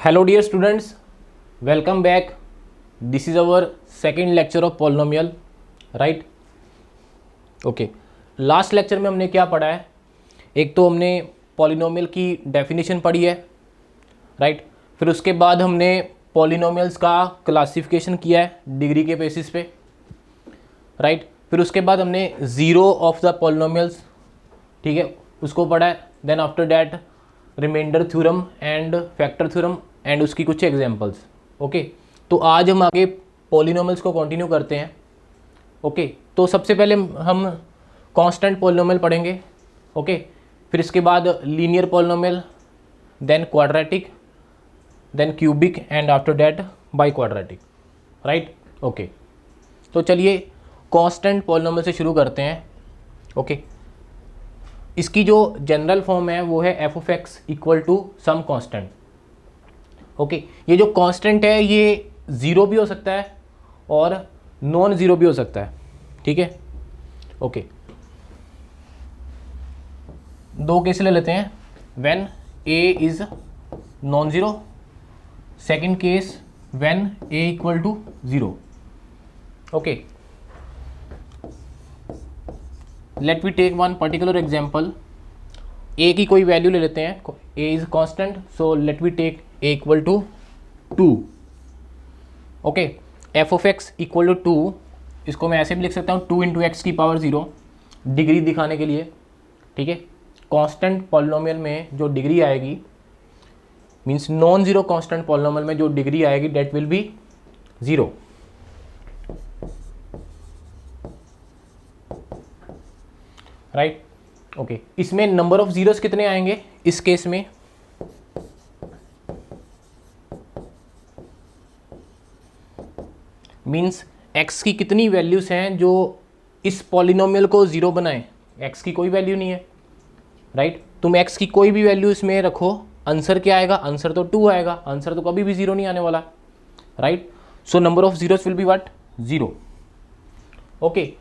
Hello dear students, welcome back. This is our second lecture of polynomial, right? Okay. Last lecture में हमने क्या पढ़ा है? एक तो हमने पॉलिनोमियल की डेफिनेशन पढ़ी है, राइट? फिर उसके बाद हमने पॉलिनोमियल्स का क्लासिफिकेशन किया है डिग्री के बेसिस पे, राइट? फिर उसके बाद हमने ज़ीरो ऑफ द पॉलिनोमियल्स, ठीक है, उसको पढ़ा है. Then after that reminder theorem and factor theorem एंड उसकी कुछ एग्जांपल्स. ओके, तो आज हम आगे पॉलिनोमियल्स को कंटिन्यू करते हैं. ओके, तो सबसे पहले हम कांस्टेंट पॉलिनोमियल पढ़ेंगे. ओके, फिर इसके बाद linear polynomial, then quadratic, then cubic and after that biquadratic, right? Okay, तो चलिए कांस्टेंट पॉलिनोमियल से शुरू करते हैं. ओके, इसकी जो जनरल फॉर्म है वो है f of x equal to some constant. Okay, ये जो कांस्टेंट है ये ज़ीरो भी हो सकता है और नॉन ज़ीरो भी हो सकता है, ठीक है? ओके, दो केस ले लेते हैं. When A is non zero, second case when A equal to zero. Okay, let we take one particular example. A की कोई वैल्यू ले लेते हैं. A is constant, so let we take A equal to 2. Okay, f of x equal to 2, इसको मैं ऐसे भी लिख सकता हूँ 2 इंटू एक्स की पावर 0, डिग्री दिखाने के लिए, ठीक है? कांस्टेंट पॉलिनोमियल में जो डिग्री आएगी, means non zero constant polynomial में जो डिग्री आएगी that will be 0. Right? Okay, इसमें नंबर ऑफ जीरोस कितने आएंगे इस केस में? मीन्स x की कितनी वैल्यूज हैं जो इस पॉलिनोमियल को ज़ीरो बनाएं? x की कोई वैल्यू नहीं है, राइट? तुम x की कोई भी वैल्यू इसमें रखो, आंसर क्या आएगा? आंसर तो 2 आएगा. आंसर तो कभी भी 0 नहीं आने वाला, right? So number of zeros will be what? 0. Okay,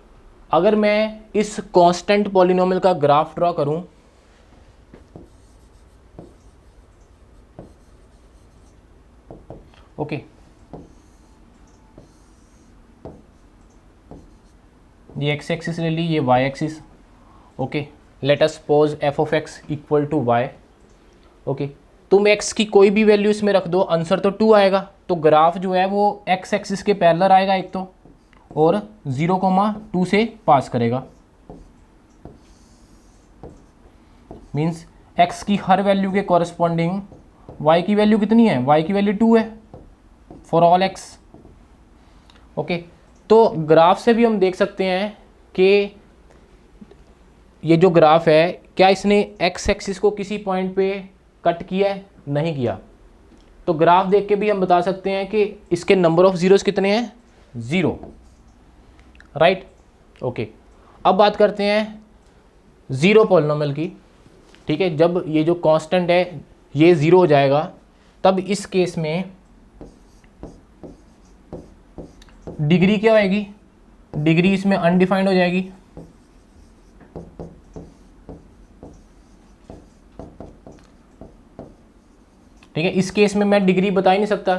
अगर मैं इस कांस्टेंट पॉलिनोमियल का ग्राफ ड्रॉ करूं, ओके, ये एक्स एक्सिस ले ली, ये y axis. Okay, let us suppose f of x equal to y. Okay, तुम एक्स की कोई भी वैल्यू इसमें रख दो, आंसर तो 2 आएगा. तो ग्राफ जो है वो एक्स एक्सिस के पैरेलल आएगा एक तो, और 0,2 से पास करेगा. मीन्स x की हर वैल्यू के कॉरस्पॉन्डिंग y की वैल्यू कितनी है? y की वैल्यू 2 है फॉर ऑल x. ओके, तो ग्राफ से भी हम देख सकते हैं कि ये जो ग्राफ है, क्या इसने x एक्सिस को किसी पॉइंट पे कट किया है? नहीं किया. तो ग्राफ देख के भी हम बता सकते हैं कि इसके नंबर ऑफ जीरोस कितने हैं? 0. राइट? ओके, अब बात करते हैं ज़ीरो पॉलिनोमियल की, ठीक है? जब ये जो कांस्टेंट है ये 0 हो जाएगा, तब इस केस में डिग्री क्या होएगी? डिग्री इसमें अनडिफाइंड हो जाएगी. ठीक है, इस केस में मैं डिग्री बता ही नहीं सकता.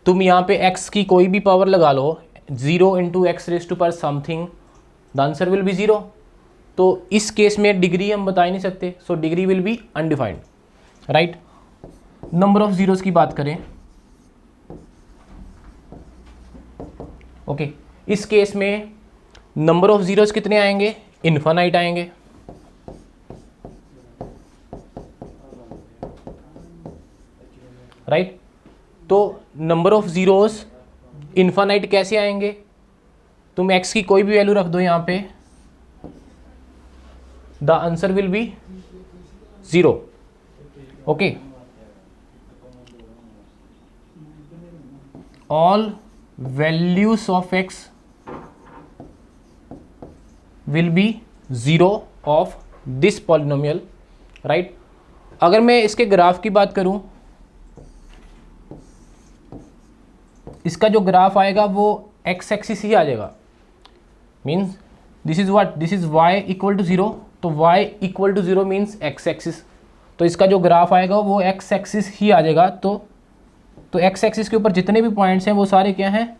तुम यहाँ पे x की कोई भी पावर लगा लो, 0 इंटू एक्स रेज टू पर something, the answer will be 0. तो इस केस में डिग्री हम बता ही नहीं सकते, so degree will be undefined. Right? Number of zeros की बात करें, ओके, इस केस में नंबर ऑफ जीरोस कितने आएंगे? इन्फानाइट आएंगे. राइट? तो नंबर ऑफ जीरोस इन्फानाइट कैसे आएंगे? तुम x की कोई भी वैल्यू रख दो यहाँ पे, the answer will be 0. Okay, all values of x will be 0 of this polynomial. Right? अगर मैं इसके ग्राफ की बात करूं, इसका जो ग्राफ आएगा वो x एक्सिस ही आ जाएगा. Means this is what? This is y equal to 0. तो y equal to 0 means x axis. तो इसका जो ग्राफ आएगा वो x एक्सिस ही आ जाएगा. तो तो एक्स एक्सिस के ऊपर जितने भी पॉइंट्स हैं वो सारे क्या हैं,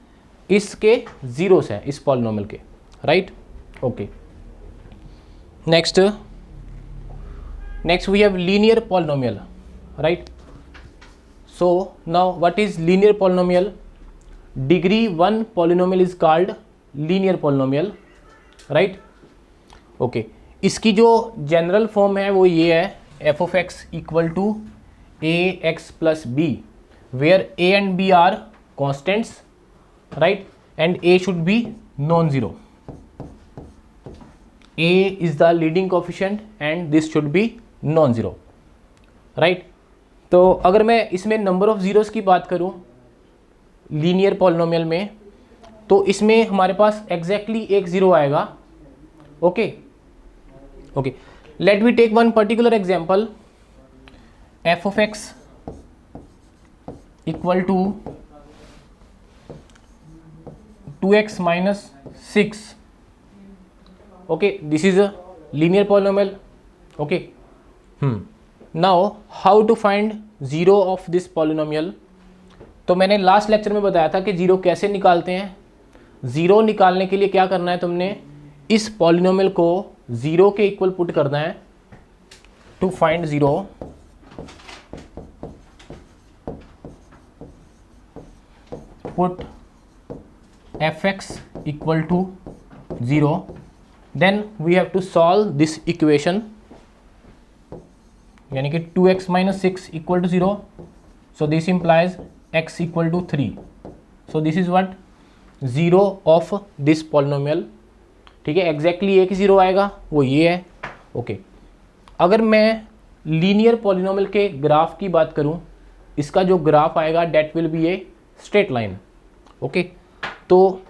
इसके जीरोस हैं, इस पॉलिनोमियल के, right. Okay, next we have linear polynomial, right. So now what is linear polynomial? Degree 1 polynomial is called linear polynomial, right. Okay, इसकी जो जनरल फॉर्म है वो ये है, f of x equal to a x plus b, where a and b are constants, right, and a should be non zero. A is the leading coefficient and this should be non-zero, right? तो अगर मैं इसमें number of zeros की बात करूं linear polynomial में, तो इसमें हमारे पास एग्जैक्टली एक जीरो आएगा. Okay, let me take one particular example. F of x equal to 2x minus 6. Okay, this is a linear polynomial. Okay, now how to find zero of this polynomial? तो मैंने last lecture में बताया था कि zero कैसे निकालते हैं. Zero निकालने के लिए क्या करना है, तुमने इस पॉलिनोमियल को जीरो के इक्वल पुट करना है. To find zero, put f x equal to zero. Then we have to solve this equation, यानी कि 2x minus 6 equal to 0. So this implies x equal to 3. So this is what zero of this polynomial. ठीक है, exactly एक ही zero आएगा, वो ये है. Okay, अगर मैं लीनियर पॉलिनोमियल के ग्राफ की बात करूं, इसका जो ग्राफ आएगा that will be a straight line. Okay, तो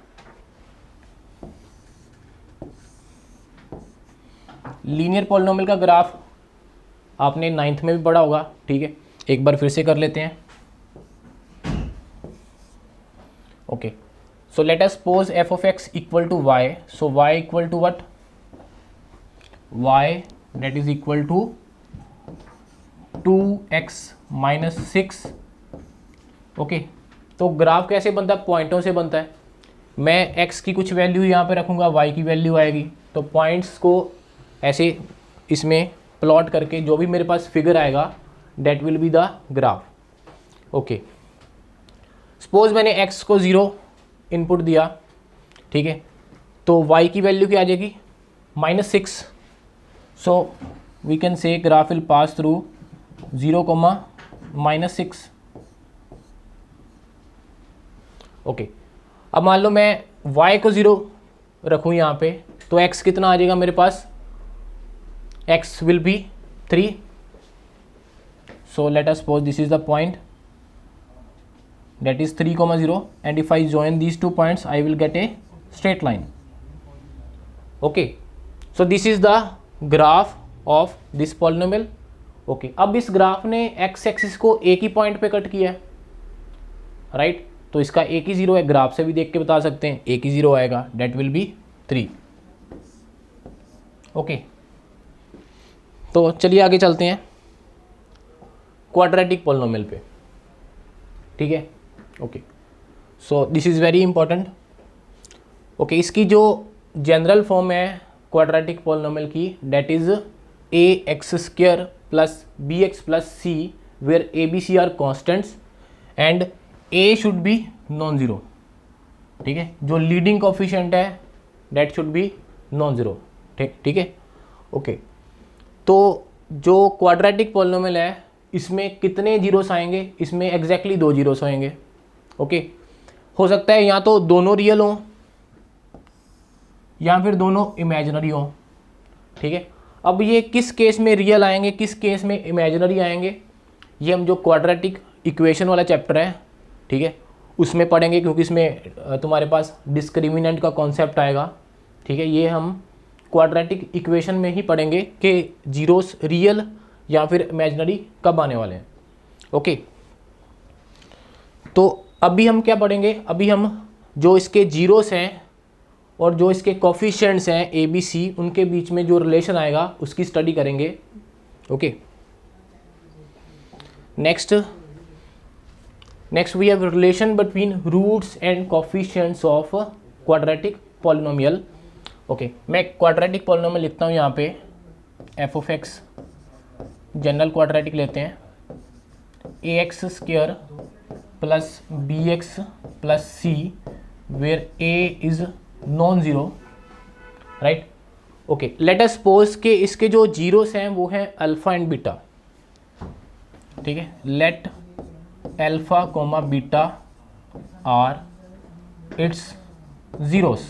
लीनियर पॉलिनोमियल का ग्राफ आपने 9th में भी पढ़ा होगा. ठीक है, एक बार फिर से कर लेते हैं. Okay, so let us suppose f of x equal to y. So y equal to what? Y that is equal to 2x minus 6. Okay, तो ग्राफ कैसे बनता है? पॉइंटों से बनता है. मैं x की कुछ वैल्यू यहाँ पे रखूँगा, y की वैल्यू आएगी, तो पॉइंट्स को ऐसे इसमें प्लॉट करके जो भी मेरे पास फिगर आएगा that will be the graph. Okay, suppose मैंने x को 0 इनपुट दिया. ठीक है, तो y की वैल्यू क्या आ जाएगी? -6. So we can say graph will pass through 0, -6. Okay, अब मान लो मैं y को 0 रखूँ यहाँ पे, तो x कितना आ जाएगा मेरे पास? x will be 3. So let us suppose this is the point that is 3, 0, and if I join these 2 points I will get a straight line. Okay, so this is the graph of this polynomial. Okay, अब इस graph ने x axis को एक ही point पे cut किया है, right. तो इसका एक ही जीरो है, ग्राफ से भी देख के बता सकते हैं, एक ही जीरो आएगा, that will be 3. ओके, तो चलिए आगे चलते हैं क्वाड्रेटिक पॉलिनोमियल पे. ठीक है, okay, so this is very important. Okay, इसकी जो जनरल फॉर्म है क्वाड्रेटिक पॉलिनोमियल की, that is a x square plus B x plus C, where a b c are constants and a should be non zero. ठीक है, जो leading coefficient है that should be non zero. ठीक है, okay. तो जो quadratic polynomial है इसमें कितने जीरोस आएंगे? इसमें एग्जैक्टली 2 जीरोस आएंगे. ओके, हो सकता है या तो दोनों रियल हों या फिर दोनों इमेजिनरी हों. ठीक है, अब ये किस केस में रियल आएंगे, किस केस में इमेजिनरी आएंगे, ये हम जो क्वाड्रेटिक इक्वेशन वाला चैप्टर है, ठीक है, उसमें पढ़ेंगे, क्योंकि इसमें तुम्हारे पास डिस्क्रिमिनेंट का कॉन्सेप्ट आएगा. ठीक है, ये हम क्वाड्रेटिक इक्वेशन में ही पढ़ेंगे कि जीरोस रियल या फिर इमेजिनरी कब आने वाले हैं. ओके, तो अभी हम क्या पढ़ेंगे? अभी हम जो इसके जीरोस हैं और जो इसके कोफिशिएंट्स हैं ए बी सी, उनके बीच में जो रिलेशन आएगा उसकी स्टडी करेंगे. Okay, next next we have relation between roots and coefficients of quadratic polynomial. Okay, मैं क्वाड्रेटिक पॉलिनोमियल लिखता हूँ यहाँ पे f of x, general quadratic लेते हैं, A x square plus B x plus C where A is non zero, right. Okay, let us suppose के इसके जो जीरोस हैं वो हैं अल्फ़ा एंड बीटा, ठीक है। Let alpha comma beta are its zeros,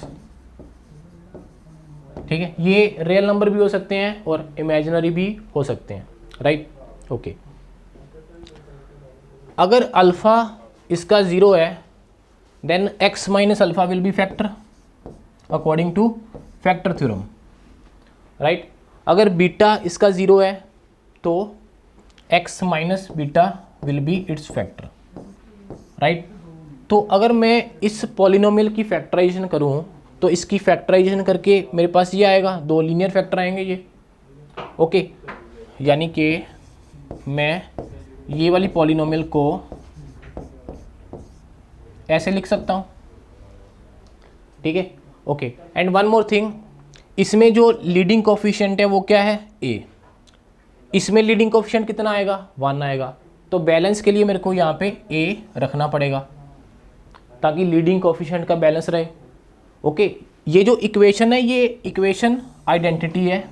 ठीक है। ये रियल नंबर भी हो सकते हैं और इमेजिनरी भी हो सकते हैं, राइट। ओके, अगर अल्फ़ा इसका ज़ीरो है then x minus alpha will be factor according to factor theorem, right. अगर बीटा इसका ज़ीरो है तो x minus beta will be its factor, right. तो अगर मैं इस पॉलिनोमियल की फैक्टराइजेशन करूँ तो इसकी फैक्टराइजेशन करके मेरे पास ये आएगा, दो लीनियर फैक्टर आएंगे ये, ओके। यानी कि मैं ये वाली पॉलिनोमियल को ऐसे लिख सकता हूँ, ठीक है। Okay, and one more thing, इसमें जो लीडिंग कोफिशिएंट है वो क्या है, a। इसमें लीडिंग कोफिशिएंट कितना आएगा, 1 आएगा। तो बैलेंस के लिए मेरे को यहाँ पे a रखना पड़ेगा ताकि लीडिंग कोफिशिएंट का बैलेंस रहे। ओके, ये जो इक्वेशन है ये इक्वेशन आइडेंटिटी है,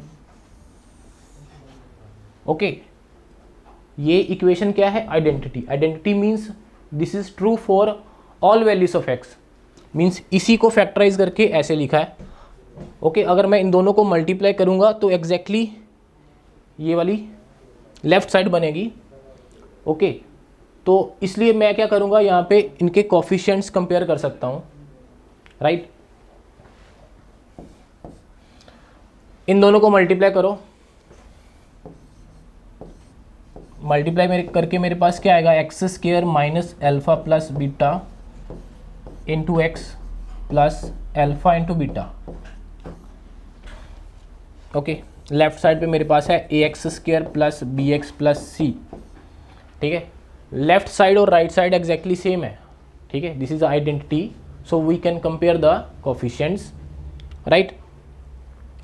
ओके। ये इक्वेशन क्या है, identity. Identity means this is true for all values of x, means इसी को फैक्टराइज करके ऐसे लिखा है, ओके। अगर मैं इन दोनों को मल्टीप्लाई करूंगा तो एग्जैक्टली ये वाली लेफ्ट साइड बनेगी, ओके। तो इसलिए मैं क्या करूंगा, यहाँ पे इनके कोफिशिएंट्स कंपेयर कर सकता हूँ, राइट। इन दोनों को मल्टीप्लाई करो, मल्टीप्लाई करके मेरे पास क्या आएगा, x square minus alpha plus beta into x plus alpha into beta, okay. Left side पे मेरे पास है a x square plus B x plus c, ठीक है। लेफ्ट साइड और राइट साइड एग्जैक्टली सेम है, ठीक है। This is identity, so we can compare the coefficients, right.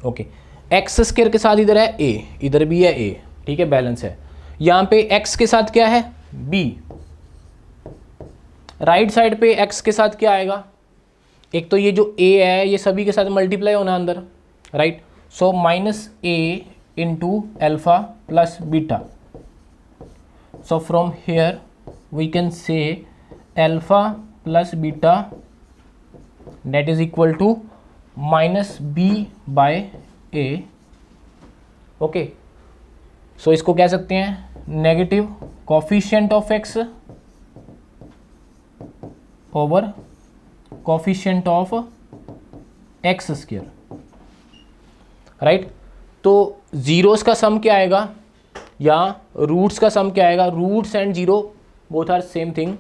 Okay, x square के साथ इधर है ए, इधर भी है ए, ठीक है, बैलेंस है। यहाँ पे x के साथ क्या है, b। राइट साइड पे x के साथ क्या आएगा, एक तो ये जो a है ये सभी के साथ मल्टीप्लाई होना अंदर, right. So minus a into alpha plus beta, so from here we can say alpha plus beta that is equal to minus b by a, okay. So इसको कह सकते हैं negative coefficient of x over coefficient of x square, right. तो zeros का sum क्या आएगा या roots का सम क्या आएगा, roots and zero both are same thing.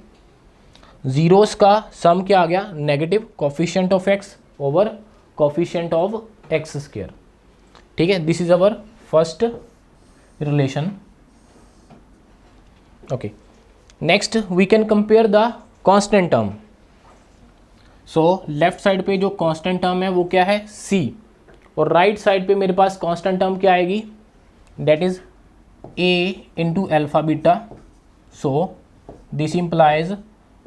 Zeros का सम क्या आ गया, negative coefficient of x over coefficient of x square, ठीक है। This is our first relation, okay. Next we can compare the constant term. So left side पे जो constant term है वो क्या है, c, और right side पे मेरे पास constant term क्या आएगी, that is a into alpha beta. So this implies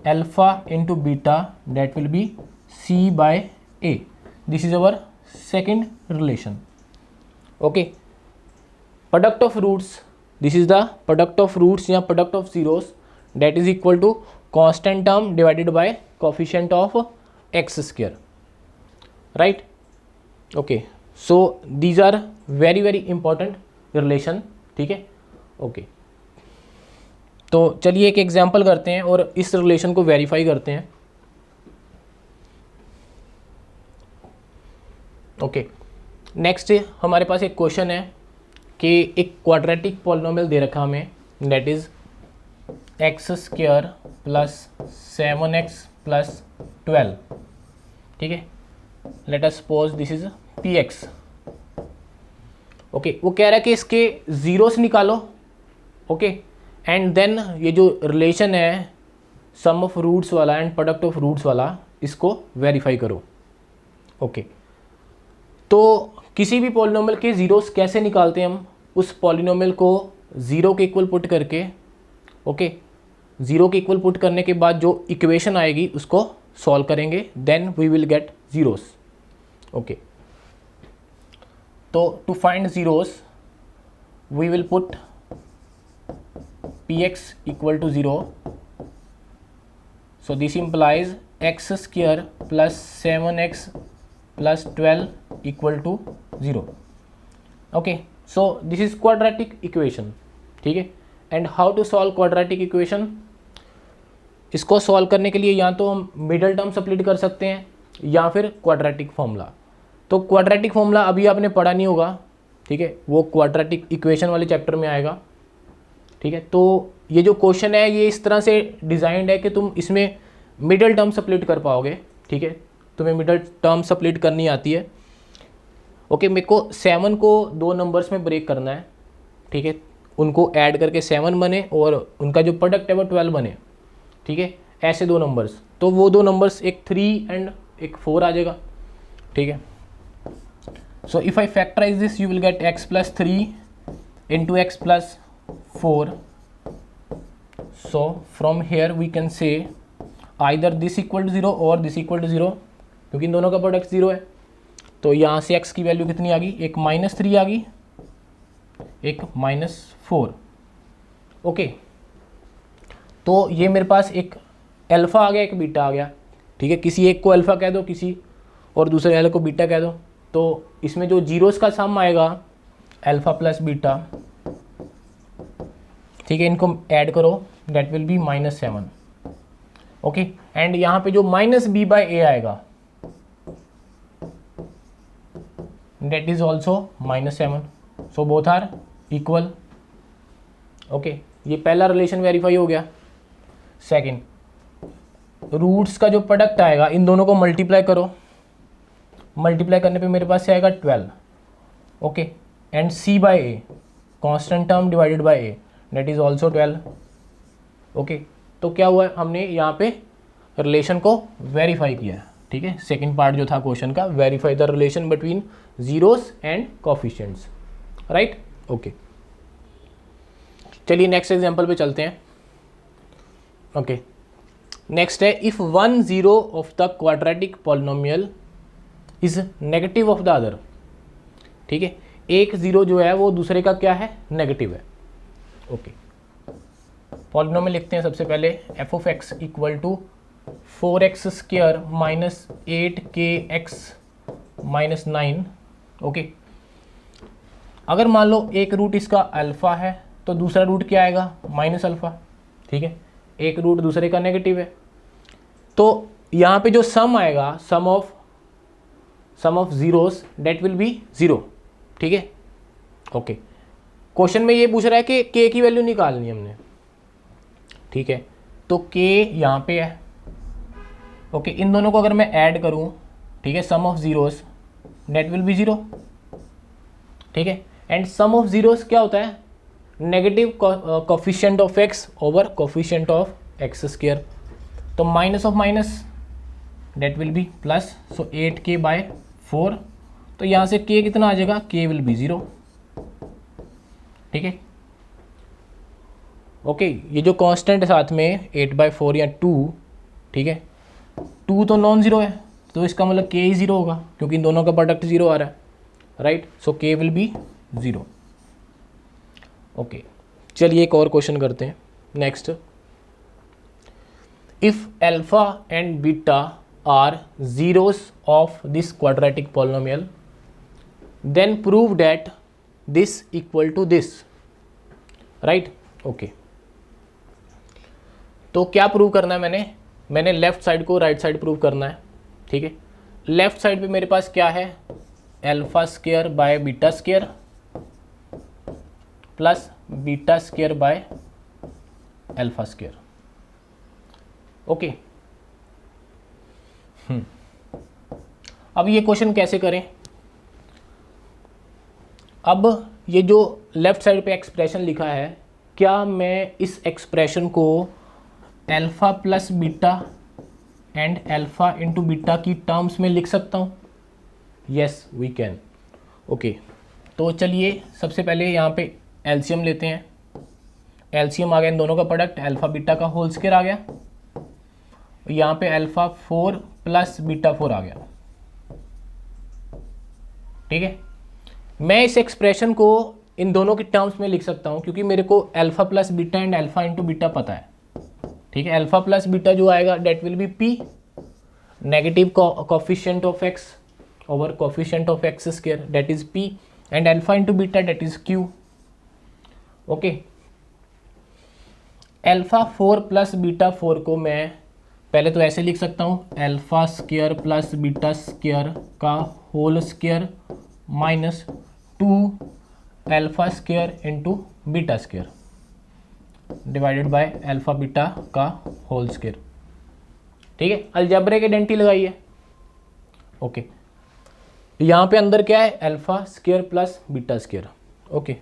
alpha into beta, that will be c by a. This is our second relation, okay. Product of roots, this is the product of roots या product of zeros, that is equal to constant term divided by coefficient of x square, right, okay. So these are very very important relation, ठीक है, okay. तो चलिए एक example करते हैं और इस रिलेशन को वेरीफाई करते हैं, ओके। नेक्स्ट हमारे पास एक क्वेश्चन है कि एक क्वाड्रेटिक पॉलिनोमियल दे रखा हमें, that is x square plus 7x plus 12, ठीक है। Late us suppose this is px, okay. वो कह रहा है कि इसके जीरोस निकालो, ओके, एंड देन ये जो रिलेशन है सम ऑफ रूट्स वाला एंड प्रोडक्ट ऑफ रूट्स वाला इसको वेरीफाई करो। ओके, तो किसी भी पॉलिनोमियल के जीरोस कैसे निकालते हैं हम? उस पॉलिनोमियल को ज़ीरो के इक्वल पुट करके, ओके, ज़ीरो के इक्वल पुट करने के बाद जो इक्वेशन आएगी उसको सॉल्व करेंगे, then we will get zeros. Okay, तो to find zeros we will put px equal to 0, so this implies x square plus 7x plus 12 equal to 0. Okay, so this is quadratic equation, ठीक है। and how to solve quadratic equation? इसको solve करने के लिए या तो हम middle term सप्लीट कर सकते हैं या फिर क्वाड्रेटिक फॉर्मूला। तो क्वाड्रेटिक फॉर्मूला अभी आपने पढ़ा नहीं होगा, ठीक है, वो क्वाड्रेटिक इक्वेशन वाले चैप्टर में आएगा, ठीक है। तो ये जो क्वेश्चन है ये इस तरह से डिज़ाइंड है कि तुम इसमें मिडल टर्म सप्लीट कर पाओगे, ठीक है, तुम्हें मिडल टर्म सप्लीट करनी आती है। ओके, मेरे को 7 को 2 नंबर्स में ब्रेक करना है, ठीक है, उनको ऐड करके 7 बने और उनका जो प्रोडक्ट है वो 12 बने, ठीक है, ऐसे 2 नंबर्स। तो वो 2 नंबर्स एक 3 एंड एक 4 आ जाएगा, ठीक है। So if I factorize this you will get x plus 3 into x plus 4. So from here we can say either this equal to 0 or this equal to 0, क्योंकि इन दोनों का प्रोडक्ट 0 है। तो यहाँ से x की वैल्यू कितनी आ गई? एक -3 आ गई, एक -4। ओके, तो ये मेरे पास एक अल्फ़ा आ गया, एक बीटा आ गया, ठीक है। किसी एक को अल्फ़ा कह दो, किसी और दूसरे वाले को बीटा कह दो। तो इसमें जो जीरोस का सम आएगा अल्फ़ा प्लस बीटा, ठीक है, इनको ऐड करो, that will be -7। Okay, and यहाँ पे जो -b/a आएगा that is also -7, so both are equal. Okay, ये पहला रिलेशन वेरीफाई हो गया। सेकंड, रूट्स का जो प्रोडक्ट आएगा इन दोनों को मल्टीप्लाई करो, मल्टीप्लाई करने पे मेरे पास से आएगा 12। Okay, and c/a constant term divided bye a that is also 12। Okay, तो क्या हुआ, हमने यहाँ पे रिलेशन को वेरीफाई किया, ठीक है। सेकंड पार्ट जो था क्वेश्चन का, verify the relation between zeros and coefficients, right. Okay, चलिए नेक्स्ट एग्जांपल पे चलते हैं। ओके, नेक्स्ट है if 1 0 of the quadratic polynomial is negative of the other, ठीक है, एक 0 जो है वो दूसरे का क्या है, नेगेटिव है। ओके, पॉलिनोमियल लिखते हैं सबसे पहले, f of x equal to 4x square minus 8kx minus 9। Okay, अगर मान लो एक रूट इसका अल्फ़ा है तो दूसरा रूट क्या आएगा, माइनस अल्फ़ा, ठीक है, एक रूट दूसरे का नेगेटिव है। तो यहाँ पे जो सम आएगा, sum of zeros that will be 0, ठीक है। ओके, क्वेश्चन में ये पूछ रहा है कि k की वैल्यू निकालनी है हमने, ठीक है, तो k यहाँ पे है। ओके, इन दोनों को अगर मैं ऐड करूँ, ठीक है, sum of zeros that will be 0, ठीक है। एंड सम ऑफ जीरोस क्या होता है, negative coefficient of x over coefficient of x square. तो minus of minus that will be plus, so 8k/4। तो यहाँ से k कितना आ जाएगा, k विल बी 0, ठीक है। ओके, ये जो कांस्टेंट है साथ में 8/4 या 2, ठीक है, 2 तो नॉन ज़ीरो है, तो इसका मतलब k ही 0 होगा क्योंकि इन दोनों का प्रोडक्ट 0 आ रहा है, right. So k will be 0। Okay, चलिए एक और क्वेश्चन करते हैं। Next, if alpha and beta are zeros of this quadratic polynomial then prove that this equal to this, right. Okay, तो क्या प्रूव करना है, मैंने लेफ्ट साइड को राइट साइड प्रूव करना है, ठीक है। लेफ्ट साइड पे मेरे पास क्या है, alpha square by beta square plus beta square by alpha square. Okay, अब ये क्वेश्चन कैसे करें। अब ये जो लेफ्ट साइड पे एक्सप्रेशन लिखा है, क्या मैं इस एक्सप्रेशन को alpha plus beta and alpha into beta की टर्म्स में लिख सकता हूँ? Yes we can. ओके, तो चलिए सबसे पहले यहाँ पे एलसीएम लेते हैं। एलसीएम आ गया इन दोनों का प्रोडक्ट, अल्फ़ा बीटा का होल स्क्वायर आ गया, यहाँ पे अल्फ़ा 4 प्लस बीटा 4 आ गया। ठीक है, मैं इस एक्सप्रेशन को इन दोनों की टर्म्स में लिख सकता हूँ क्योंकि मेरे को alpha plus beta and alpha into beta पता है। ठीक है, अल्फ़ा प्लस बीटा जो आएगा that will be p, negative coefficient of x over coefficient of x square that is p, and alpha into beta that is q. Okay, alpha 4 plus beta 4 को मैं पहले तो ऐसे लिख सकता हूँ, alpha square plus beta square का whole square minus 2 alpha square into beta square divided by alpha beta का होल स्क्वायर। ठीक है, अलजेब्रिक आइडेंटिटी लगाइए। ओके, यहाँ पे अंदर क्या है, alpha square plus beta square. Okay,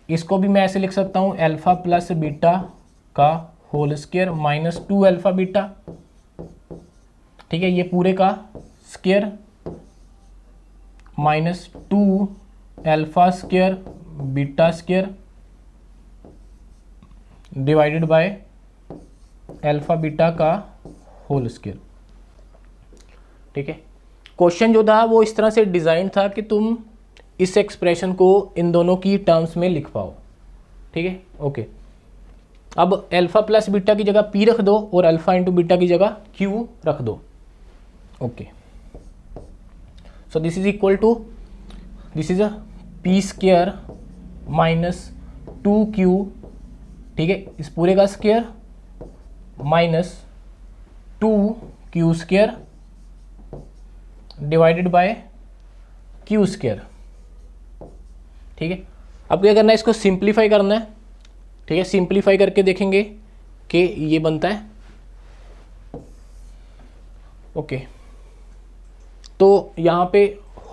इसको भी मैं ऐसे लिख सकता हूँ, अल्फ़ा प्लस बीटा का whole square minus 2 alpha beta. ठीक है, ये पूरे का square minus 2 alpha square beta square divided by alpha beta का होल स्क्वायर। ठीक है, क्वेश्चन जो था वो इस तरह से डिज़ाइन था कि तुम इस एक्सप्रेशन को इन दोनों की टर्म्स में लिख पाओ। ठीक है, ओके, अब अल्फ़ा प्लस बीटा की जगह पी रख दो और अल्फ़ा इंटू बीटा की जगह क्यू रख दो। Okay, so this is equal to, this is a p square minus 2q। ठीक है, इस पूरे का square minus 2q square divided by q square. ठीक है, अब क्या करना है, इसको सिंप्लीफाई करना है। ठीक है, सिंप्लीफाई करके देखेंगे कि ये बनता है। ओके, तो यहाँ पे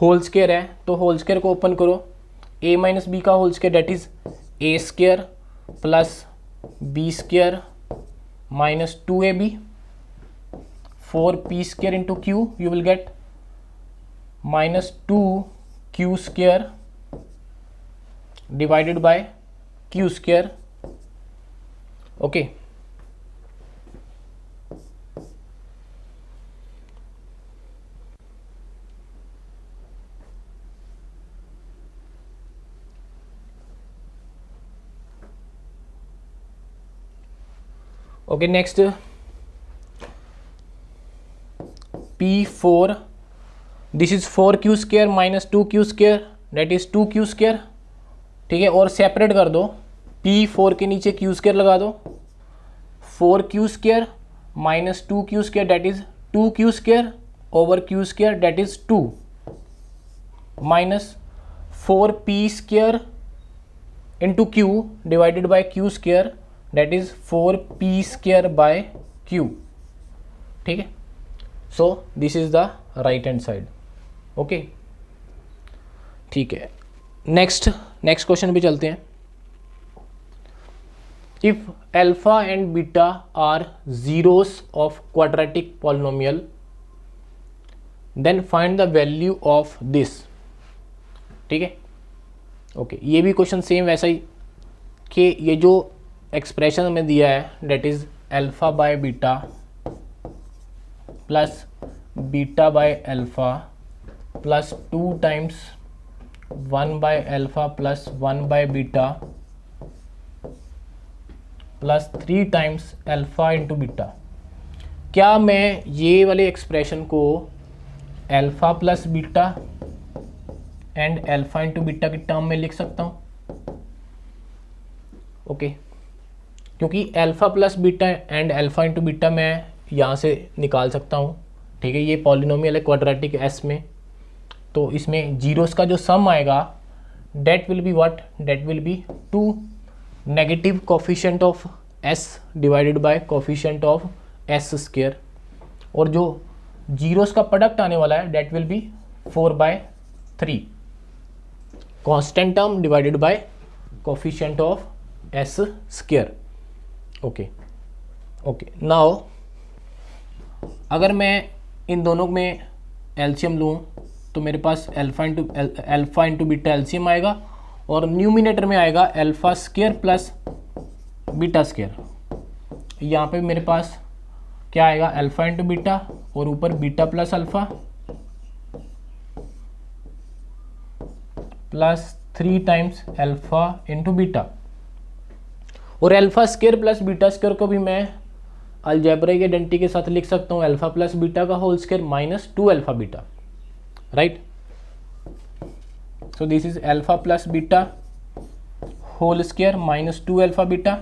होल स्क्वायर है तो होल स्क्वायर को ओपन करो, a माइनस बी का whole square that is a square plus b square minus 2ab 4p square into q, you will get minus 2q square divided by q square. Okay, okay, next P4, this is 4q square minus 2q square that is 2q square. ठीक है, और separate कर दो, P4 के नीचे q square लगा दो, 4q square minus 2q square that is 2q square over q square that is 2 minus 4p square into q divided by q square that is 4p square by q। ठीक है, so this is the right hand side. Okay, ठीक है, next question पे चलते हैं। If alpha and beta are zeros of quadratic polynomial then find the value of this. ठीक है, okay, ये भी क्वेश्चन सेम वैसा ही कि ये जो एक्सप्रेशन हमें दिया है that is alpha by beta plus beta by alpha plus 2 times 1 by alpha plus 1 by beta plus 3 times alpha into beta. क्या मैं ये वाले एक्सप्रेशन को alpha plus beta and alpha into beta की टर्म में लिख सकता हूँ? ओके, क्योंकि alpha plus beta and alpha into beta मैं यहाँ से निकाल सकता हूँ। ठीक है, ये पॉलिनोमियल है क्वाड्रेटिक एस में, तो इसमें जीरोस का जो सम आएगा that will be what, that will be 2 negative coefficient of s divided by coefficient of s square, और जो जीरोस का प्रोडक्ट आने वाला है that will be 4/3 constant term divided by coefficient of s square. Okay, okay, now अगर मैं इन दोनों में एलसीएम लूँ तो मेरे पास अल्फा इंटू बीटा एलसीएम आएगा और न्यूमिनेटर में आएगा alpha square plus beta square. यहाँ पे मेरे पास क्या आएगा, अल्फा इंटू बीटा और ऊपर beta plus alpha plus 3 times alpha into beta. और alpha square plus beta square को भी मैं अलजेब्रिक आइडेंटिटी के साथ लिख सकता हूँ, अल्फा प्लस बीटा का whole square minus 2 alpha beta, right. So this is alpha plus beta whole square minus 2 alpha beta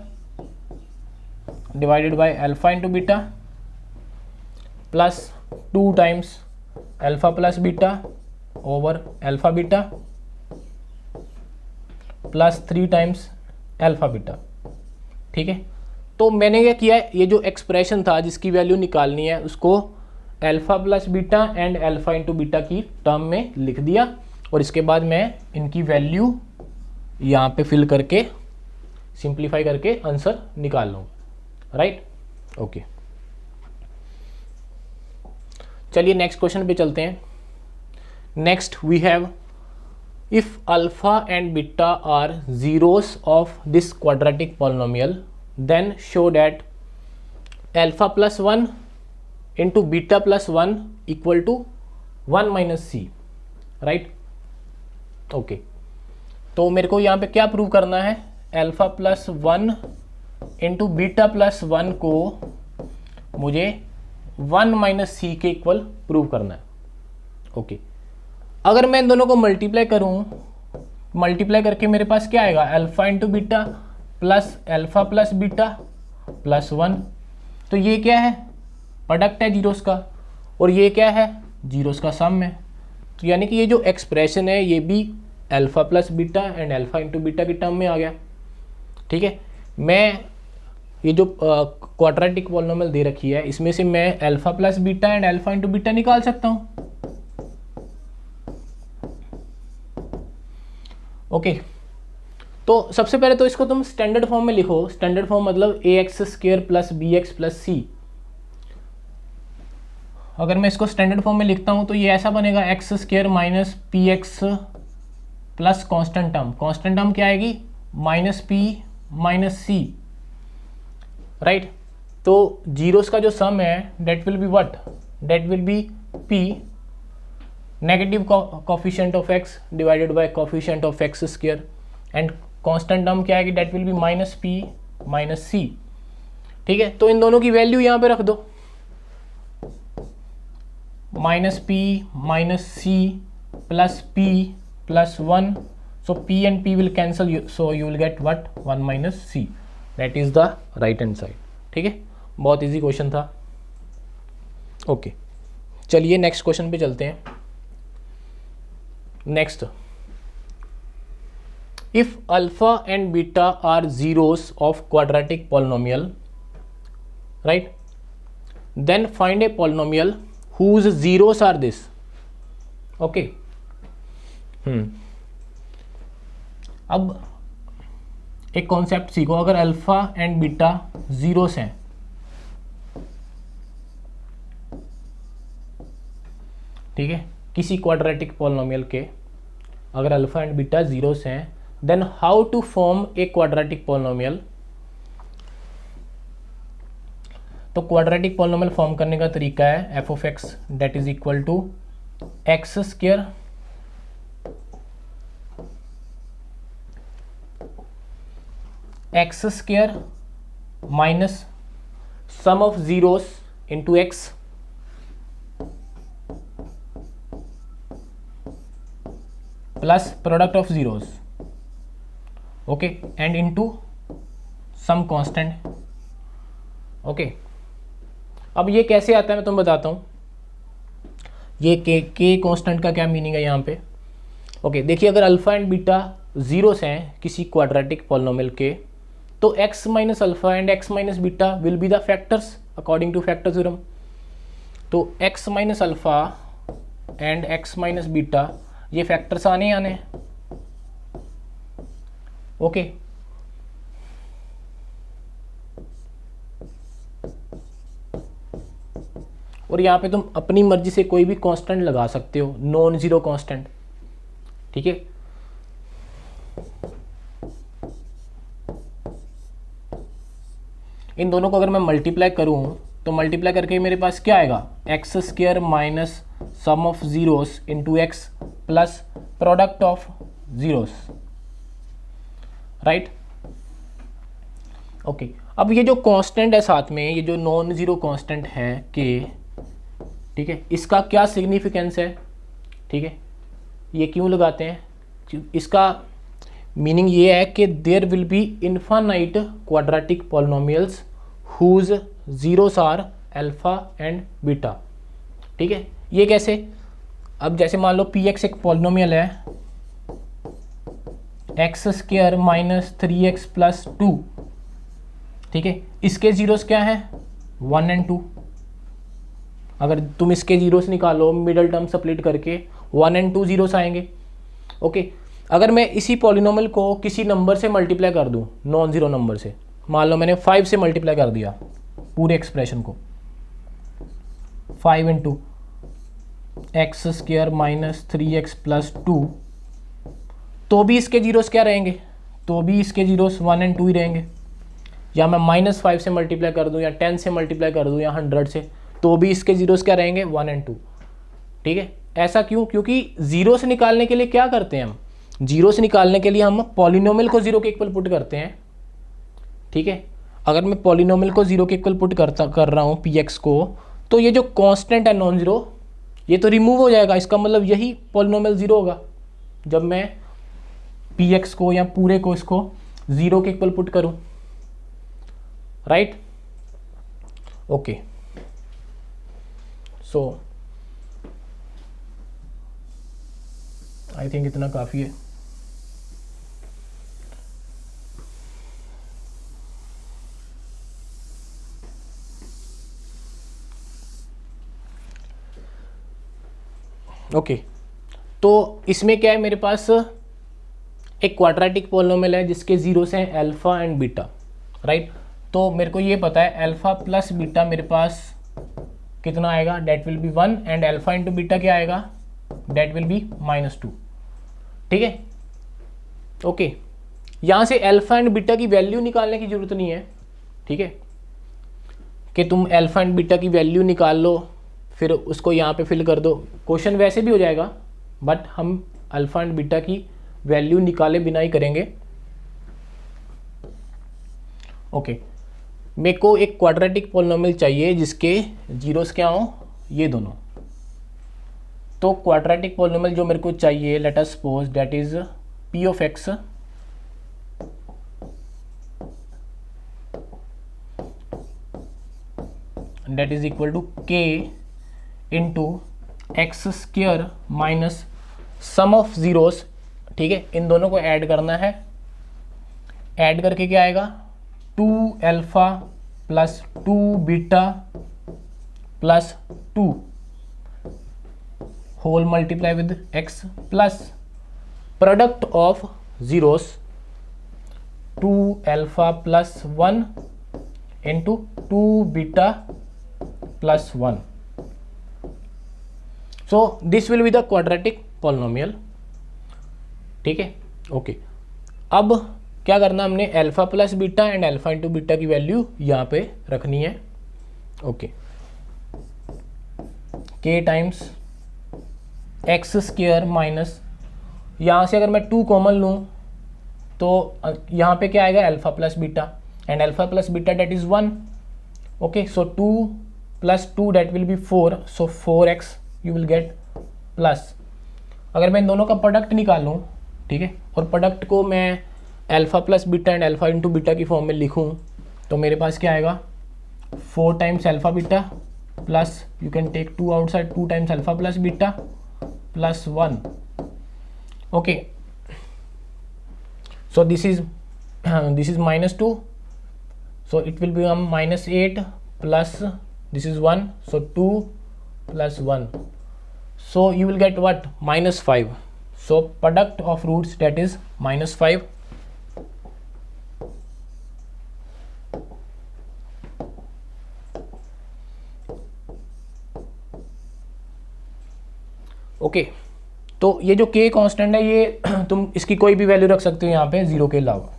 divided by alpha into beta plus 2 times alpha plus beta over alpha beta plus 3 times alpha beta. ठीक है, तो मैंने क्या किया है, ये जो expression था जिसकी वैल्यू निकालनी है उसको alpha plus beta and alpha into beta की टर्म में लिख दिया और इसके बाद मैं इनकी वैल्यू यहाँ पे फिल करके सिंप्लीफाई करके आंसर निकाल लूँगा, राइट। ओके, चलिए नेक्स्ट क्वेश्चन पे चलते हैं। Next we have if alpha and beta are zeros of this quadratic polynomial then show that alpha plus 1 into beta plus 1 equal to 1 minus c, right? Okay, तो मेरे को यहाँ पे क्या प्रूव करना है, alpha plus 1 into beta plus 1 को मुझे 1 माइनस सी के इक्वल प्रूव करना है। ओके, अगर मैं इन दोनों को मल्टीप्लाई करूँ, मल्टीप्लाई करके मेरे पास क्या आएगा, alpha into beta plus alpha plus beta plus 1, तो ये क्या है, प्रोडक्ट है जीरोस का, और ये क्या है, जीरोस का सम है। तो यानी कि ये जो एक्सप्रेशन है ये भी alpha plus beta and alpha into beta की टर्म में आ गया। ठीक है, मैं ये जो क्वाड्रेटिक पॉलिनोमियल दे रखी है इसमें से मैं alpha plus beta and alpha into beta निकाल सकता हूँ। ओके, तो सबसे पहले तो इसको तुम स्टैंडर्ड फॉर्म में लिखो। स्टैंडर्ड फॉर्म मतलब a x square plus B x plus c. अगर मैं इसको स्टैंडर्ड फॉर्म में लिखता हूं तो ये ऐसा बनेगा, x square minus p x plus constant term. Constant term क्या आएगी, minus p minus c, right. तो जीरोस का जो सम है that will be what, that will be p negative coefficient of x divided by coefficient of x square and constant term क्या आएगी, that will be minus p minus c. ठीक है, तो इन दोनों की वैल्यू यहां पे रख दो, minus p minus c plus p plus 1, so p and p will cancel, so you will get what, 1 minus c, that is the right hand side. ठीक है, बहुत इजी क्वेश्चन था। ओके, चलिए नेक्स्ट क्वेश्चन पे चलते हैं। Next, if alpha and beta are zeros of quadratic polynomial, right, then find a polynomial whose zeros are this. Okay, अब एक कॉन्सेप्ट सीखो, अगर अल्फा एंड बीटा जीरोस हैं, ठीक है, किसी क्वाड्रेटिक पॉलिनोमियल के अगर अल्फा एंड बीटा जीरोस हैं, then how to form a quadratic polynomial। तो क्वाड्रेटिक पॉलिनोमियल फॉर्म करने का तरीका है f of x that is equal to x square x square minus sum of zeros into x plus product of zeros, okay, and into some constant. Okay, अब ये कैसे आता है मैं तुम्हें बताता हूँ। ये के कांस्टेंट का क्या मीनिंग है यहाँ पे। ओके, देखिए, अगर अल्फा एंड बीटा जीरोस हैं किसी क्वाड्रेटिक पॉलिनोमियल के, तो x minus alpha and x minus beta will be the factors according to factor theorem. तो x minus alpha and x minus beta ये फैक्टर्स आने आने हैं। ओके, और यहाँ पे तुम अपनी मर्जी से कोई भी कांस्टेंट लगा सकते हो, नॉन जीरो कांस्टेंट, ठीक है। इन दोनों को अगर मैं मल्टीप्लाई करूं तो मल्टीप्लाई करके मेरे पास क्या आएगा, x square minus sum of zeros into x plus product of zeros, right. Okay, अब ये जो कांस्टेंट है साथ में, ये जो नॉन जीरो कांस्टेंट है के, ठीक है, इसका क्या सिग्निफिकेंस है, ठीक है, ये क्यों लगाते हैं, इसका मीनिंग ये है कि there will be infinite quadratic polynomials whose zeros are alpha and beta, ठीक है। ये कैसे, अब जैसे मान लो पी एक्स एक पॉलिनोमियल है, x square minus 3x plus 2, ठीक है, इसके जीरोस क्या हैं, 1 एंड 2। अगर तुम इसके जीरोस निकालो मिडल टर्म स्प्लिट करके 1 एंड 2 जीरोस आएंगे, ओके। अगर मैं इसी पॉलिनोमियल को किसी नंबर से मल्टीप्लाई कर दूं, नॉन जीरो नंबर से, मान लो मैंने 5 से मल्टीप्लाई कर दिया पूरे एक्सप्रेशन को, 5 into x square minus 3x plus 2, तो भी इसके जीरोस क्या रहेंगे, तो भी इसके जीरोस 1 एंड 2 ही रहेंगे। या मैं -5 से मल्टीप्लाई कर दूं या 10 से मल्टीप्लाई कर दूं या 100 से, तो भी इसके जीरोस क्या रहेंगे, 1 एंड 2, ठीक है। ऐसा क्यों, क्योंकि जीरो से निकालने के लिए क्या करते हैं हम, जीरो से निकालने के लिए हम पॉलिनोमियल को जीरो के इक्वल पुट करते हैं, ठीक है। अगर मैं पॉलिनोमियल को जीरो के इक्वल पुट कर रहा हूँ पी एक्स को, तो ये जो कांस्टेंट है नॉन जीरो, ये तो रिमूव हो जाएगा। इसका मतलब यही पॉलिनोमियल जीरो होगा जब मैं पी एक्स को या पूरे को इसको जीरो के इक्वल पुट करूँ, right. Okay, so I think इतना काफ़ी है। ओके, तो इसमें क्या है, मेरे पास एक क्वाड्रेटिक पॉलिनोमियल है जिसके जीरोस हैं अल्फा एंड बीटा, राइट। तो मेरे को ये पता है अल्फा प्लस बीटा मेरे पास कितना आएगा, that will be 1, and alpha into beta क्या आएगा, डेट विल बी -2, ठीक है। ओके, यहाँ से अल्फा एंड बीटा की वैल्यू निकालने की जरूरत नहीं है, ठीक है, कि तुम अल्फा एंड बीटा की वैल्यू निकाल लो फिर उसको यहाँ पे फिल कर दो। क्वेश्चन वैसे भी हो जाएगा, बट हम अल्फा एंड बीटा की वैल्यू निकाले बिना ही करेंगे। ओके, मेरे को एक क्वाड्रेटिक पॉलिनोमियल चाहिए जिसके जीरोस क्या हो, ये दोनों। तो क्वाड्रेटिक पॉलिनोमियल जो मेरे को चाहिए, late us suppose that is p of x that is equal to k into x square minus sum of zeros, ठीक है। इन दोनों को ऐड करना है, ऐड करके क्या आएगा, 2 alpha plus 2 beta plus 2 whole multiply with x plus product of zeros 2 alpha plus 1 into 2 beta plus 1। So this will be the quadratic polynomial, ठीक है। ओके, अब क्या करना, हमने alpha plus beta and alpha into beta की value यहाँ पे रखनी है। Okay, k times x square minus, यहाँ से अगर मैं 2 कॉमन लूँ तो यहाँ पे क्या आएगा, alpha plus beta, and alpha plus beta that is 1। Okay, so 2 plus 2 that will be 4, so 4x you will get plus. अगर मैं इन दोनों का प्रोडक्ट निकालूँ, ठीक है, और प्रोडक्ट को मैं alpha plus beta and alpha into beta की फॉर्म में लिखूँ तो मेरे पास क्या आएगा, 4 times alpha beta plus, you can take 2 outside, 2 times alpha plus beta plus 1। Okay, so this is -2, so it will become -8 plus this is 1, so 2 plus 1, so you will get what, -5. So product of roots that is -5. Okay, तो ये जो k constant है ये तुम इसकी कोई भी value रख सकते हो यहाँ पे 0 के अलावा,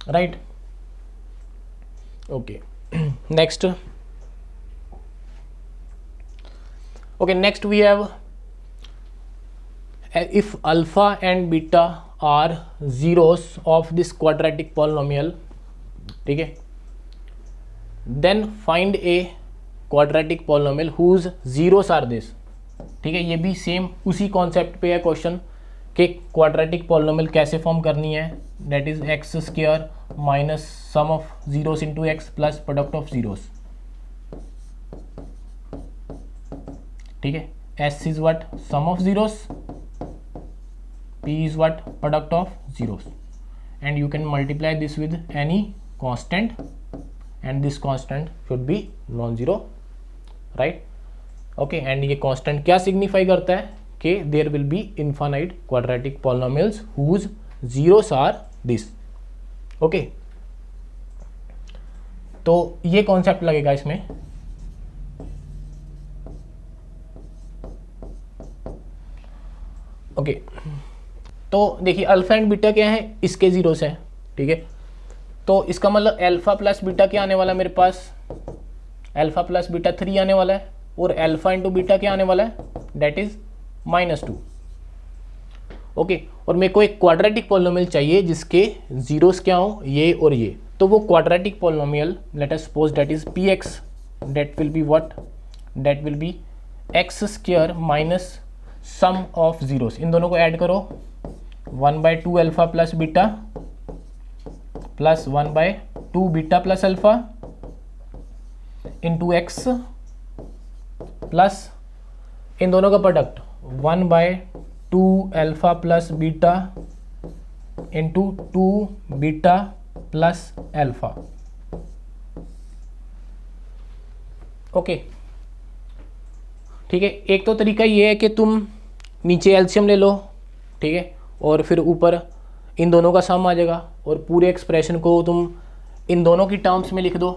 right. Okay, next. Okay, next we have if alpha and beta are zeros of this quadratic polynomial, ठीक है, then find a quadratic polynomial whose zeros are this, ठीक है। ये भी सेम उसी कॉन्सेप्ट पे है क्वेश्चन कि क्वाड्रेटिक पॉलिनोमियल कैसे फॉर्म करनी है, that is x square minus sum of zeros into x plus product of zeros, ठीक है। S is what, sum of zeros, P is what, product of zeros, and you can multiply this with any constant and this constant should be non-zero, right? Okay, and ये constant क्या signify करता है कि there will be infinite quadratic polynomials whose zeros are this, okay? तो ये concept लगेगा इसमें, okay? तो देखिए अल्फा एंड बीटा क्या है, इसके जीरोस हैं, ठीक है। तो इसका मतलब अल्फा प्लस बीटा क्या आने वाला है मेरे पास, अल्फा प्लस बीटा 3 आने वाला है, और अल्फा इंटू बीटा क्या आने वाला है, डेट इज -2, ओके। और मेरे को एक क्वाड्रेटिक पॉलिनोमियल चाहिए जिसके जीरोस क्या हो, ये और ये। तो वो quadratic polynomial let us suppose that is px, that will be what, that will be x square minus sum of zeros, इन दोनों को ऐड करो, 1/2 alpha plus beta plus 1/2 beta plus alpha into x plus इन दोनों का product 1/2 alpha plus beta into 2 beta plus alpha, okay, ठीक है। एक तो तरीका ये है कि तुम नीचे एलसीएम ले लो, ठीक है, और फिर ऊपर इन दोनों का सम आ जाएगा और पूरे एक्सप्रेशन को तुम इन दोनों की टर्म्स में लिख दो,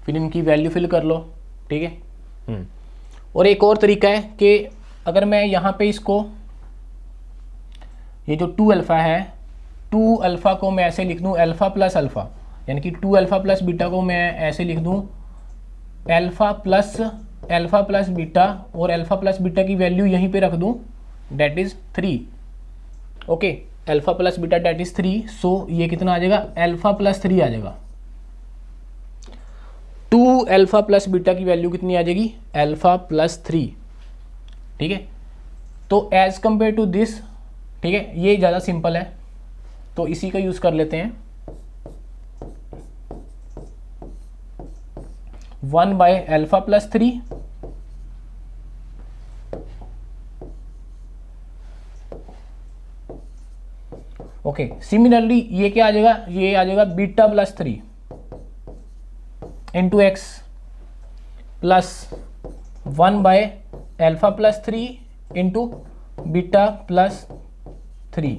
फिर इनकी वैल्यू फिल कर लो, ठीक है। और एक और तरीका है कि अगर मैं यहाँ पे इसको, ये जो 2 अल्फ़ा है, 2 अल्फ़ा को मैं ऐसे लिख दूँ अल्फ़ा प्लस अल्फ़ा, यानी कि 2 अल्फ़ा प्लस बीटा को मैं ऐसे लिख दूँ अल्फ़ा प्लस बीटा, और अल्फ़ा प्लस बीटा की वैल्यू यहीं पे रख दूँ, that is 3, okay. Alpha plus beta that is 3, so ये कितना आ जाएगा, अल्फा प्लस 3 आ जाएगा। 2 अल्फा प्लस बीटा की वैल्यू कितनी आ जाएगी, अल्फा प्लस 3, ठीक है। तो एज कंपेयर टू दिस, ठीक है, ये ज़्यादा सिंपल है तो इसी का यूज़ कर लेते हैं, 1/अल्फा प्लस 3 ओके। सिमिलरली ये क्या आ जाएगा, ये आ जाएगा beta plus 3 into x plus 1/अल्फा plus 3 into beta plus 3,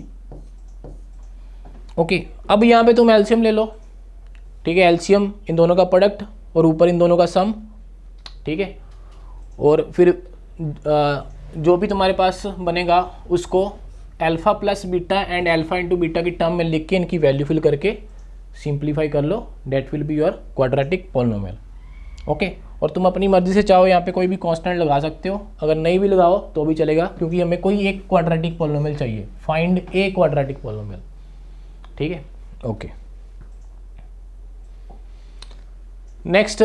okay. अब यहाँ पे तुम एलसीएम ले लो, ठीक है, एलसीएम इन दोनों का प्रोडक्ट और ऊपर इन दोनों का सम, ठीक है। और फिर जो भी तुम्हारे पास बनेगा उसको alpha plus beta and alpha into beta की टर्म में लिख के इनकी वैल्यू फिल करके सिंप्लीफाई कर लो, that will be your quadratic polynomial, okay. और तुम अपनी मर्जी से चाहो यहाँ पे कोई भी कांस्टेंट लगा सकते हो, अगर नहीं भी लगाओ तो भी चलेगा, क्योंकि हमें कोई एक क्वाड्रेटिक पॉलिनोमियल चाहिए, फाइंड ए क्वाड्रेटिक पॉलिनोमियल, ठीक है, ओके। नेक्स्ट,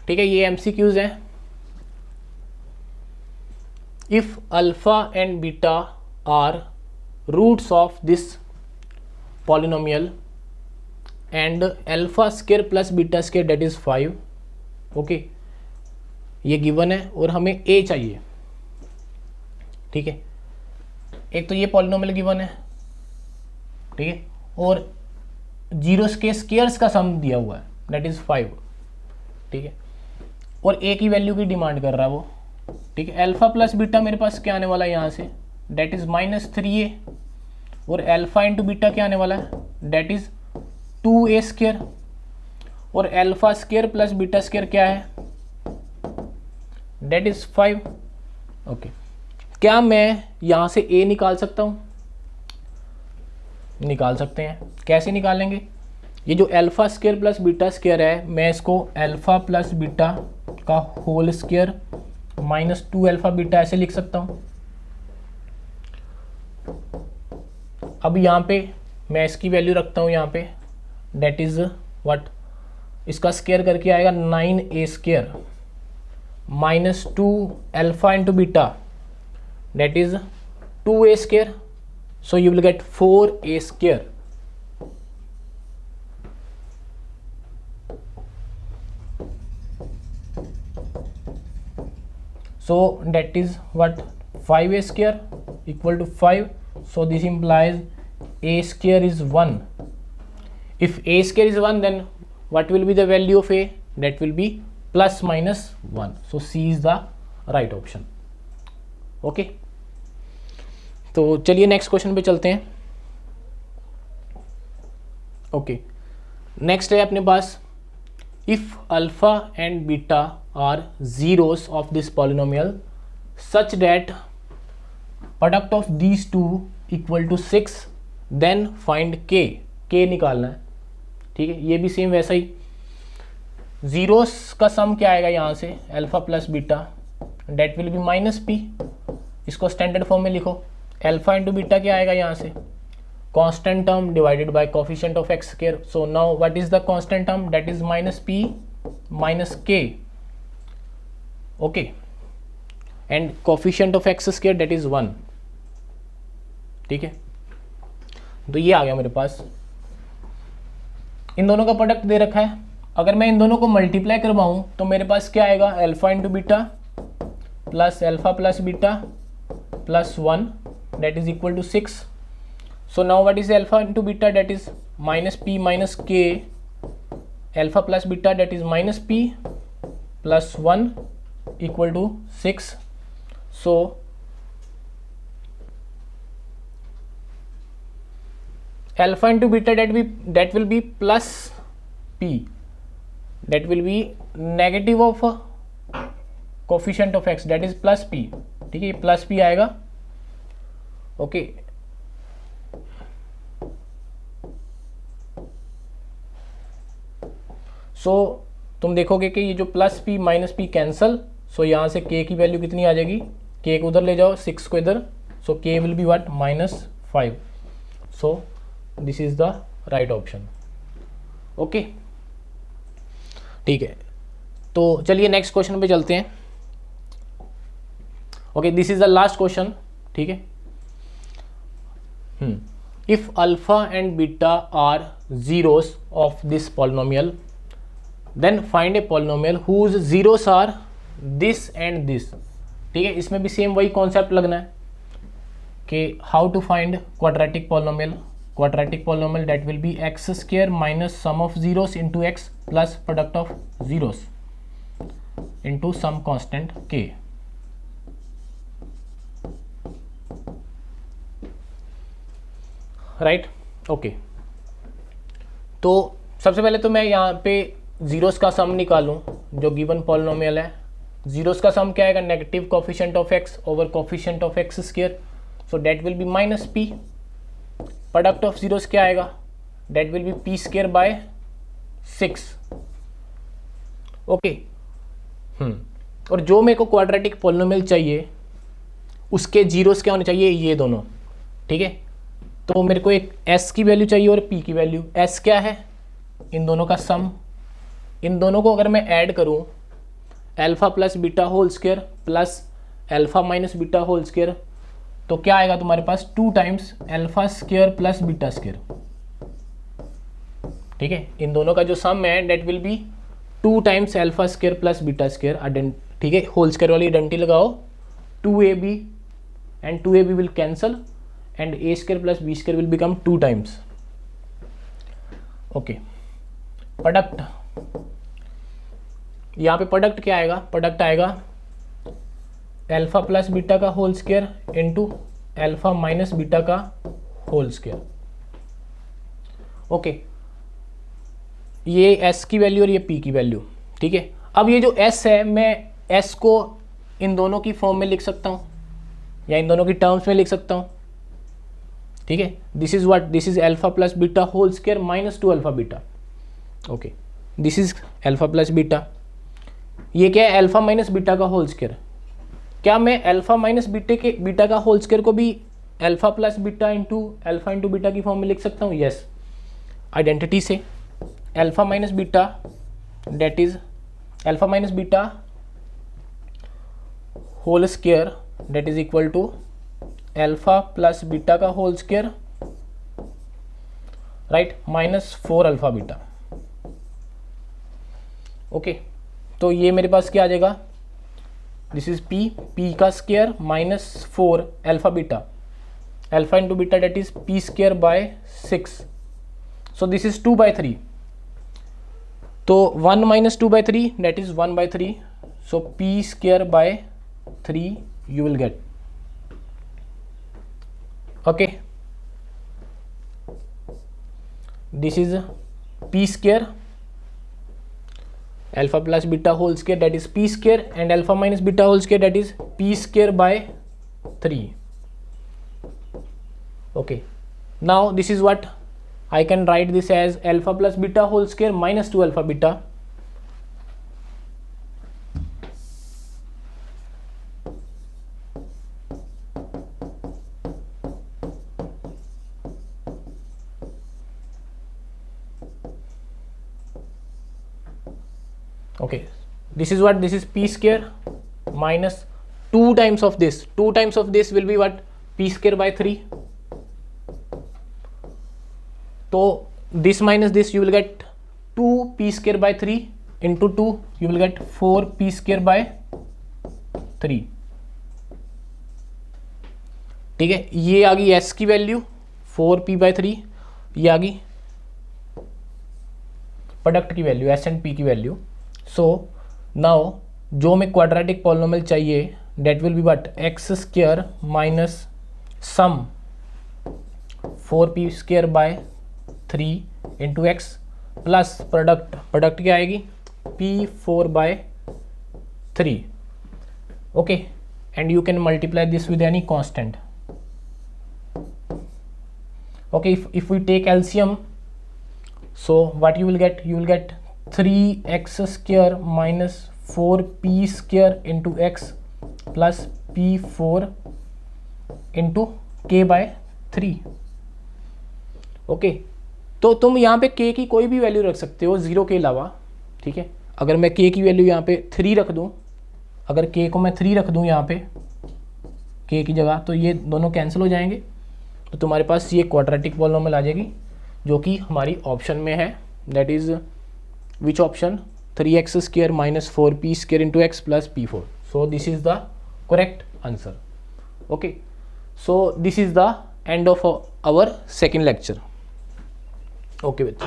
ठीक है, ये एमसीक्यूज हैं। If alpha and beta are roots of this polynomial and alpha square plus beta square that is 5, okay, ये गिवन है और हमें a चाहिए, ठीक है। एक तो ये पॉलिनोमियल गिवन है, ठीक है, और जीरोस के स्क्वायर्स का सम दिया हुआ है, दैट इज 5, ठीक है, और a की वैल्यू की डिमांड कर रहा है वो, ठीक है। अल्फा प्लस बीटा मेरे पास क्या आने वाला है यहाँ से, डेट इज -3a, और अल्फा इंटू बीटा क्या आने वाला है, डेट इज 2a स्क्वायर, और alpha square plus beta square क्या है, डेट इज 5, ओके, क्या मैं यहाँ से ए निकाल सकता हूँ? निकाल सकते हैं। कैसे निकालेंगे? ये जो alpha square plus beta square है, मैं इसको अल्फ़ा प्लस बीटा का whole square minus 2 alpha beta ऐसे लिख सकता हूँ। अब यहाँ पे मैं इसकी वैल्यू रखता हूँ यहाँ पे, डेट इज़ व्हाट, इसका स्क्वायर करके आएगा 9a square minus 2 alpha into beta, that is 2a square, so you will get 4a square. So that is what, 5a square equal to 5. So this implies a square is 1. If a square is 1, then what will be the value of a? That will be plus minus 1. So C is the right option. Okay. तो चलिए next question पे चलते हैं। Okay, next है अपने पास, if alpha and beta are zeros of this polynomial such that product of these two equal to 6, then find k निकालना है। ठीक है, ये भी सेम वैसा ही, जीरोस का सम क्या आएगा यहाँ से, alpha plus beta, that will be minus p. इसको स्टैंडर्ड फॉर्म में लिखो, अल्फा इंटू बीटा क्या आएगा यहाँ से, constant term divided by coefficient of x square. So now what is the constant term, that is minus p minus k. Okay, and coefficient of x square that is 1। ठीक है, तो ये आ गया मेरे पास। इन दोनों का प्रोडक्ट दे रखा है, अगर मैं इन दोनों को मल्टीप्लाई करवाऊं तो मेरे पास क्या आएगा, alpha into beta plus alpha plus beta plus 1, that is equal to 6. So now what is alpha into beta, that is minus p minus k, alpha plus beta that is minus p plus 1 equal to 6. So alpha into beta that will be plus p, that will be negative of coefficient of x, that is plus p. ठीक है, plus p आएगा। Okay, so तुम देखोगे कि ये जो plus p minus p cancel, so यहाँ से k की वैल्यू कितनी आ जाएगी, k को उधर ले जाओ, 6 को इधर, सो k will be what, -5। So this is the right option. Okay, ठीक है, तो चलिए नेक्स्ट क्वेश्चन पे चलते हैं। Okay, this is the last question. ठीक है, if alpha and beta are zeros of this polynomial, then find a polynomial whose zeros are this and this। ठीक है, इसमें भी सेम वही कॉन्सेप्ट लगना है कि how to find quadratic polynomial. Quadratic polynomial that will be x square minus sum of zeros into x plus product of zeros into some constant के। Right, okay, तो सबसे पहले तो मैं यहाँ पे जीरोस का सम निकालूं जो गिवन पॉलिनोमियल है। जीरोस का सम क्या आएगा, negative coefficient of x over coefficient of x square, so that will be minus p. Product of zeros क्या आएगा, that will be p square by 6। Okay, और जो मेरे को क्वाड्रेटिक पॉलिनोमियल चाहिए उसके जीरोस क्या होने चाहिए, ये दोनों। ठीक है, तो मेरे को एक s की वैल्यू चाहिए और p की वैल्यू। s क्या है, इन दोनों का सम। इन दोनों को अगर मैं ऐड करूं, alpha plus beta whole square plus alpha minus beta whole square, तो क्या आएगा तुम्हारे पास, 2 times alpha square plus beta square. ठीक है, इन दोनों का जो सम है that will be 2 times alpha square plus beta square. ठीक है, होल स्क्वायर वाली आइडेंटिटी लगाओ, 2ab and 2ab will cancel and a square plus b square will become 2 times. ओके, प्रोडक्ट, यहाँ पे प्रोडक्ट क्या आएगा, प्रोडक्ट आएगा अल्फा प्लस बीटा का whole square into alpha minus beta का होल स्क्वायर। ओके, ये s की वैल्यू और ये p की वैल्यू। ठीक है, अब ये जो s है, मैं s को इन दोनों की फॉर्म में लिख सकता हूँ या इन दोनों की टर्म्स में लिख सकता हूँ, ठीक है। This is what, this is alpha plus beta whole square minus 2 alpha beta, okay. This is alpha plus beta, ये क्या है, अल्फा माइनस बीटा का होल स्क्वायर। क्या मैं अल्फा माइनस बीटा का होल स्क्वायर को भी alpha plus beta into alpha into beta की फॉर्म में लिख सकता हूँ? यस, आइडेंटिटी से alpha minus beta that is alpha minus beta whole square that is equal to alpha plus beta का whole square, right, minus 4 alpha beta, okay. तो ये मेरे पास क्या आ जाएगा, दिस इज पी का square minus 4 alpha beta, alpha into beta that is p square by 6, so this is 2/3, तो 1 माइनस 2/3 that is 1/3, so p square by 3 you will get, okay। this is p square alpha plus beta whole square that is p square and alpha minus beta whole square that is p square by 3, okay। now this is what I can write this as alpha plus beta whole square minus 2 alpha beta, okay। this is what, this is p square minus 2 times of this, 2 times of this will be what, p square by 3, so this minus this you will get 2 p square by 3 into 2 you will get 4 p square by 3, ठीक है। ये आ गई s की value 4p/3, ये आ गई product की value s and p की value. So now जो में क्वाड्रेटिक पॉलिनोमियल चाहिए that will be what, x square minus sum 4p square by 3 into x plus product क्या आएगी, p4/3, ओके। And you can multiply this with any constant, okay। if we take LCM, so what you will get, you will get 3x square minus 4p square into x plus p4 into k/3, okay. तो तुम यहाँ पे k की कोई भी value रख सकते हो 0 के अलावा, ठीक है। अगर मैं k की वैल्यू यहाँ पे 3 रख दूँ, अगर k को मैं 3 रख दूँ यहाँ पे k की जगह, तो ये दोनों कैंसिल हो जाएंगे, तो तुम्हारे पास ये क्वाड्रेटिक पॉलिनोमियल आ जाएगी जो कि हमारी ऑप्शन में है, that is which option, 3x square minus 4p square into x plus p4, so this is the correct answer, okay. So this is the end of our second lecture, okay बच्चे।